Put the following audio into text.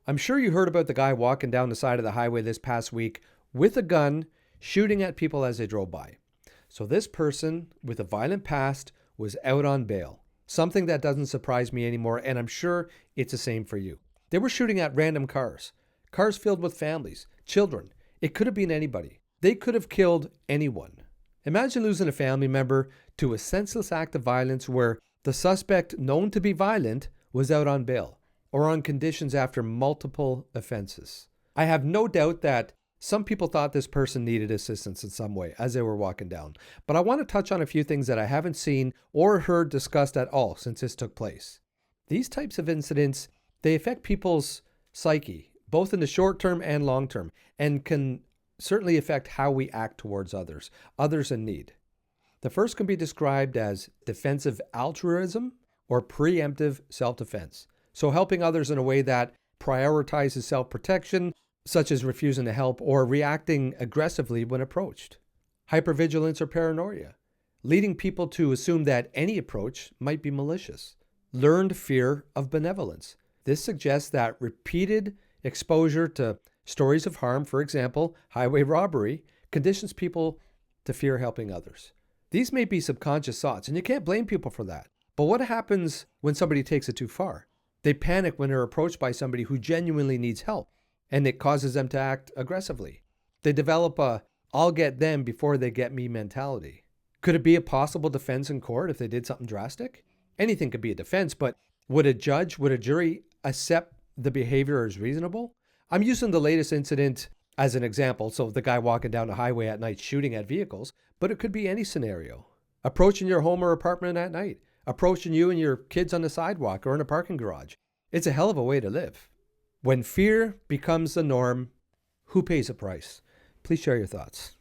I'm sure you heard about the guy walking down the side of the highway this past week with a gun, shooting at people as they drove by. So this person with a violent past was out on bail. Something that doesn't surprise me anymore, and I'm sure it's the same for you. They were shooting at random cars filled with families, children. It could have been anybody. They could have killed anyone. Imagine losing a family member to a senseless act of violence where the suspect, known to be violent, was out on bail or on conditions after multiple offenses. I have no doubt that some people thought this person needed assistance in some way as they were walking down. But I want to touch on a few things that I haven't seen or heard discussed at all since this took place. These types of incidents, they affect people's psyche, both in the short term and long term, and can certainly affect how we act towards others in need. The first can be described as defensive altruism or preemptive self-defense. So helping others in a way that prioritizes self-protection, such as refusing to help or reacting aggressively when approached. Hypervigilance or paranoia, leading people to assume that any approach might be malicious. Learned fear of benevolence. This suggests that repeated exposure to stories of harm, for example, highway robbery, conditions people to fear helping others. These may be subconscious thoughts, and you can't blame people for that. But what happens when somebody takes it too far? They panic when they're approached by somebody who genuinely needs help, and it causes them to act aggressively. They develop a "I'll get them before they get me" mentality. Could it be a possible defense in court if they did something drastic? Anything could be a defense, but would a jury accept the behavior as reasonable? I'm using the latest incident as an example, so the guy walking down the highway at night shooting at vehicles, but it could be any scenario. Approaching your home or apartment at night, approaching you and your kids on the sidewalk or in a parking garage. It's a hell of a way to live. When fear becomes the norm, who pays the price? Please share your thoughts.